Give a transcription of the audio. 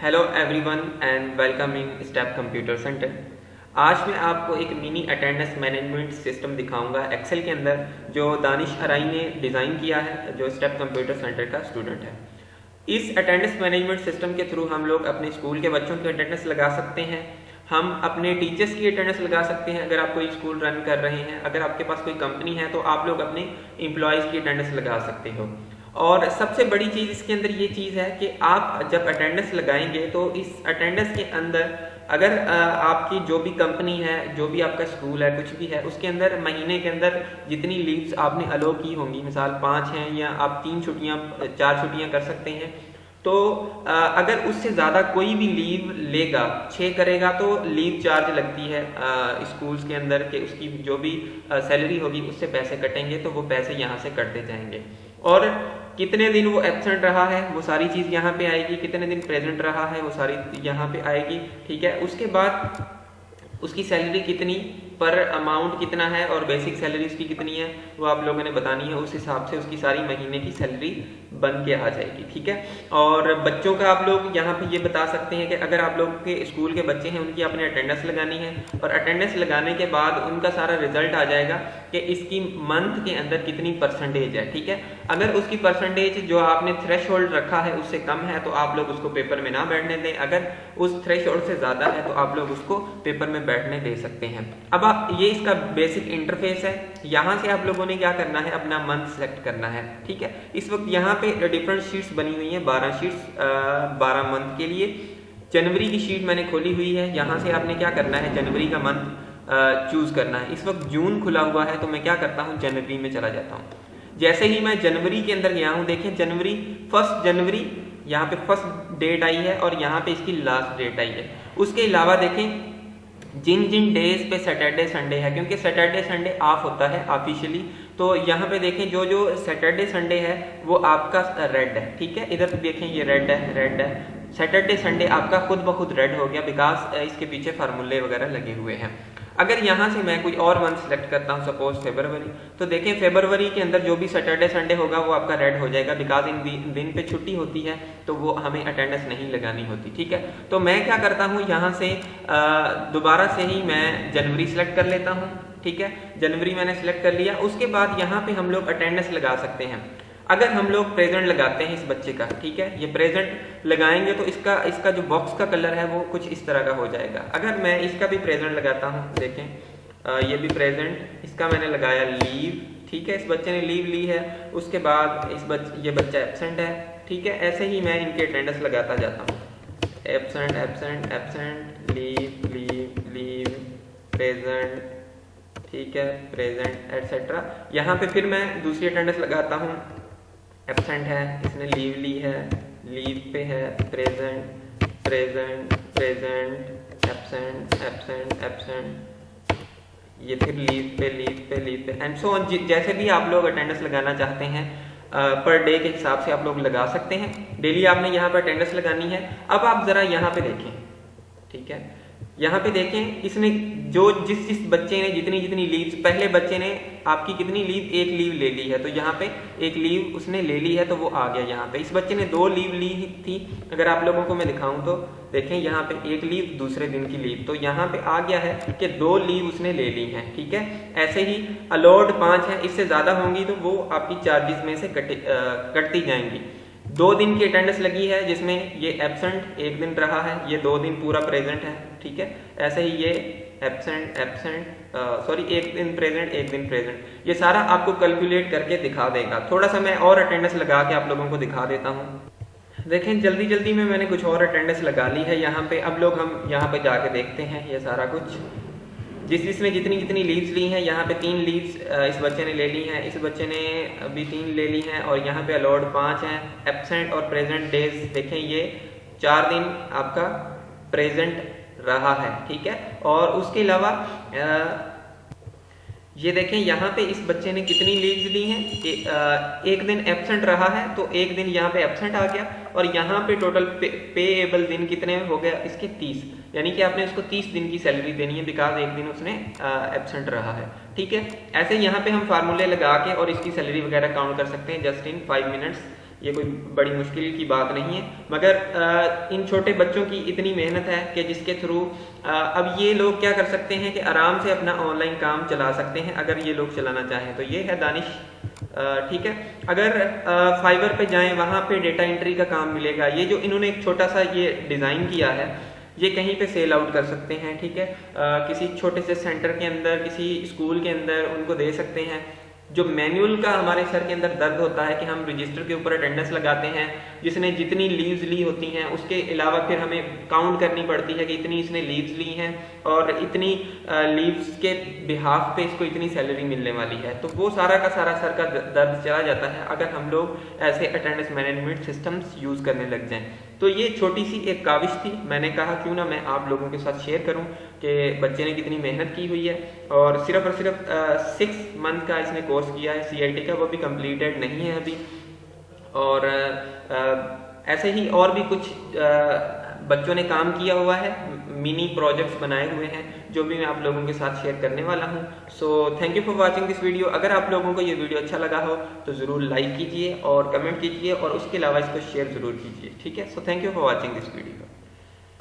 Hello everyone and welcome in step computer centre. आज मैं आपको एक मिनी अटेंडेंस मैनेजमेंट सिस्टम दिखाऊंगा एक्सेल के अंदर, जो दानिश अराई ने डिज़ाइन किया है, जो स्टेप कंप्यूटर सेंटर का स्टूडेंट है। इस अटेंडेंस मैनेजमेंट सिस्टम के थ्रू हम लोग अपने स्कूल के बच्चों की अटेंडेंस लगा सकते हैं, हम अपने टीचर्स की अटेंडेंस लगा सकते हैं। अगर आप कोई स्कूल रन कर रहे हैं, अगर आपके पास कोई कंपनी है, तो आप लोग अपने एम्प्लॉयज़ की अटेंडेंस लगा सकते हो। और सबसे बड़ी चीज़ इसके अंदर ये चीज़ है कि आप जब अटेंडेंस लगाएंगे तो इस अटेंडेंस के अंदर अगर आपकी जो भी कंपनी है, जो भी आपका स्कूल है, कुछ भी है, उसके अंदर महीने के अंदर जितनी लीव्स आपने अलो की होंगी, मिसाल 5 हैं या आप 3 छुट्टियाँ 4 छुट्टियाँ कर सकते हैं, तो अगर उससे ज़्यादा कोई भी लीव लेगा, 6 करेगा, तो लीव चार्ज लगती है स्कूल्स के अंदर के उसकी जो भी सैलरी होगी उससे पैसे कटेंगे, तो वो पैसे यहाँ से कटते जाएंगे। और कितने दिन वो एब्सेंट रहा है वो सारी चीज़ यहाँ पे आएगी, कितने दिन प्रेजेंट रहा है वो सारी यहाँ पे आएगी। ठीक है, उसके बाद उसकी सैलरी कितनी पर अमाउंट कितना है और बेसिक सैलरी उसकी कितनी है वो आप लोगों ने बतानी है। उस हिसाब से उसकी सारी महीने की सैलरी बन के आ जाएगी। ठीक है, और बच्चों का आप लोग यहाँ पे ये बता सकते हैं कि अगर आप लोग के स्कूल के बच्चे हैं उनकी आपने अटेंडेंस लगानी है, और अटेंडेंस लगाने के बाद उनका सारा रिजल्ट आ जाएगा कि इसकी मंथ के अंदर कितनी परसेंटेज है। ठीक है, अगर उसकी परसेंटेज जो आपने थ्रेशोल्ड रखा है उससे कम है तो आप लोग उसको पेपर में ना बैठने दें, अगर उस थ्रेशोल्ड से ज़्यादा है तो आप लोग उसको पेपर में बैठने दे सकते हैं। अब ये इसका बेसिक इंटरफेस है। यहाँ से आप लोगों ने क्या करना है, अपना मंथ सेलेक्ट करना है। ठीक है, इस वक्त यहाँ पे डिफरेंट शीट्स बनी हुई हैं, 12 शीट्स 12 मंथ के लिए। जनवरी की शीट मैंने खोली हुई है। यहाँ से आपने क्या करना है, जनवरी का मंथ चूज करना है। इस वक्त जून खुला हुआ है तो मैं क्या करता हूँ, जनवरी में चला जाता हूँ। जैसे ही मैं जनवरी के अंदर गया हूँ, देखें जनवरी 1 जनवरी यहाँ पे फर्स्ट डेट आई है और यहाँ पे इसकी लास्ट डेट आई है। उसके अलावा देखें जिन जिन डेज पे सैटरडे संडे है, क्योंकि सैटरडे संडे ऑफ होता है ऑफिशियली, तो यहाँ पे देखें जो जो सैटरडे संडे है वो आपका रेड है। ठीक है, इधर देखें ये रेड है, रेड है। सैटरडे संडे आपका खुद ब खुद रेड हो गया, बिकॉज इसके पीछे फार्मूले वगैरह लगे हुए हैं। अगर यहाँ से मैं कोई और मंथ सेलेक्ट करता हूँ, सपोज फरवरी, तो देखें फरवरी के अंदर जो भी सैटरडे संडे होगा वो आपका रेड हो जाएगा, बिकॉज इन दिन पे छुट्टी होती है तो वो हमें अटेंडेंस नहीं लगानी होती। ठीक है, तो मैं क्या करता हूँ, यहाँ से दोबारा से ही मैं जनवरी सेलेक्ट कर लेता हूँ। ठीक है, जनवरी मैंने सेलेक्ट कर लिया। उसके बाद यहाँ पे हम लोग अटेंडेंस लगा सकते हैं। अगर हम लोग प्रेजेंट लगाते हैं इस बच्चे का, ठीक है, ये प्रेजेंट लगाएंगे तो इसका जो बॉक्स का कलर है वो कुछ इस तरह का हो जाएगा। अगर मैं इसका भी प्रेजेंट लगाता हूँ, देखें ये भी प्रेजेंट, इसका मैंने लगाया लीव। ठीक है, इस बच्चे ने लीव ली है। उसके बाद ये बच्चा एब्सेंट है। ठीक है, ऐसे ही मैं इनके अटेंडेंस लगाता जाता हूँ, absent absent absent, leave leave leave, present, ठीक है, प्रेजेंट एटसेट्रा। यहाँ पे फिर मैं दूसरी अटेंडेंस लगाता हूँ, एब्सेंट है, इसने लीव ली है, लीव पे है, present present present, absent absent absent, ये फिर लीव पे लीव पे लीव पे एंड सो ऑन। जैसे भी आप लोग अटेंडेंस लगाना चाहते हैं पर डे के हिसाब से आप लोग लगा सकते हैं। डेली आपने यहाँ पर अटेंडेंस लगानी है। अब आप ज़रा यहाँ पे देखें, ठीक है, यहाँ पे देखें इसने जो जिस बच्चे ने जितनी जितनी लीव्स, पहले बच्चे ने आपकी कितनी लीव, एक लीव ले ली है, तो यहाँ पे एक लीव उसने ले ली है तो वो आ गया यहाँ पे। इस बच्चे ने 2 लीव ली थी, अगर आप लोगों को मैं दिखाऊं तो देखें यहाँ पे एक लीव, दूसरे दिन की लीव, तो यहाँ पे आ गया है कि 2 लीव उसने ले ली हैं। ठीक है, ऐसे ही अलाउड 5 है, इससे ज़्यादा होंगी तो वो आपकी चार्जेस में से कटती जाएंगी। 2 दिन की अटेंडेंस लगी है जिसमें ये एब्सेंट 1 दिन रहा है, ये 2 दिन पूरा प्रेजेंट है। ठीक है, ऐसे ही ये एब्सेंट एब्सेंट सॉरी 1 दिन प्रेजेंट 1 दिन प्रेजेंट, ये सारा आपको कैलकुलेट करके दिखा देगा। थोड़ा सा मैं और अटेंडेंस लगा के आप लोगों को दिखा देता हूँ। देखें जल्दी जल्दी में मैंने कुछ और अटेंडेंस लगा ली है यहाँ पे। अब लोग हम यहाँ पे जाके देखते हैं ये सारा कुछ, जिसने जितनी जितनी लीव्स ली हैं। यहाँ पे 3 लीव्स इस बच्चे ने ले ली हैं, इस बच्चे ने अभी 3 ले ली हैं, और यहाँ पे अलाउड 5 हैं। एब्सेंट और प्रेजेंट डेज देखें, ये 4 दिन आपका प्रेजेंट रहा है। ठीक है, और उसके अलावा ये देखें यहाँ पे इस बच्चे ने कितनी लीव्स ली हैं, 1 दिन एब्सेंट रहा है तो 1 दिन यहाँ पे एब्सेंट आ गया, और यहाँ पे टोटल पेएबल दिन कितने हो गया इसके 30, यानी कि आपने उसको 30 दिन की सैलरी देनी है, बिकॉज 1 दिन उसने एब्सेंट रहा है। ठीक है, ऐसे यहाँ पे हम फार्मूले लगा के और इसकी सैलरी वगैरह काउंट कर सकते हैं जस्ट इन 5 मिनट्स। ये कोई बड़ी मुश्किल की बात नहीं है, मगर इन छोटे बच्चों की इतनी मेहनत है कि जिसके थ्रू अब ये लोग क्या कर सकते हैं कि आराम से अपना ऑनलाइन काम चला सकते हैं अगर ये लोग चलाना चाहें। तो ये है दानिश, ठीक है। अगर फाइवर पे जाएं, वहाँ पे डेटा एंट्री का काम मिलेगा। ये जो इन्होंने एक छोटा सा ये डिज़ाइन किया है, ये कहीं पे सेल आउट कर सकते हैं, ठीक है। किसी छोटे से सेंटर के अंदर, किसी स्कूल के अंदर उनको दे सकते हैं। जो मैनुअल का हमारे सर के अंदर दर्द होता है कि हम रजिस्टर के ऊपर अटेंडेंस लगाते हैं, जिसने जितनी लीव्स ली होती हैं उसके अलावा फिर हमें काउंट करनी पड़ती है कि इतनी इसने लीव्स ली हैं और इतनी लीव्स के बिहाफ पे इसको इतनी सैलरी मिलने वाली है। तो वो सारा का सारा सर का दर्द चला जाता है अगर हम लोग ऐसे अटेंडेंस मैनेजमेंट सिस्टम्स यूज़ करने लग जाएं। तो ये छोटी सी एक काविश थी, मैंने कहा क्यों ना मैं आप लोगों के साथ शेयर करूं कि बच्चे ने कितनी मेहनत की हुई है। और सिर्फ 6 मंथ का इसने कोर्स किया है CIT का, वो भी कंप्लीटेड नहीं है अभी। और ऐसे ही और भी कुछ बच्चों ने काम किया हुआ है, मिनी प्रोजेक्ट्स बनाए हुए हैं जो भी मैं आप लोगों के साथ शेयर करने वाला हूं। So thank you for watching this video. अगर आप लोगों को ये वीडियो अच्छा लगा हो तो ज़रूर लाइक कीजिए और कमेंट कीजिए और उसके अलावा इसको शेयर ज़रूर कीजिए, ठीक है। So thank you for watching this video.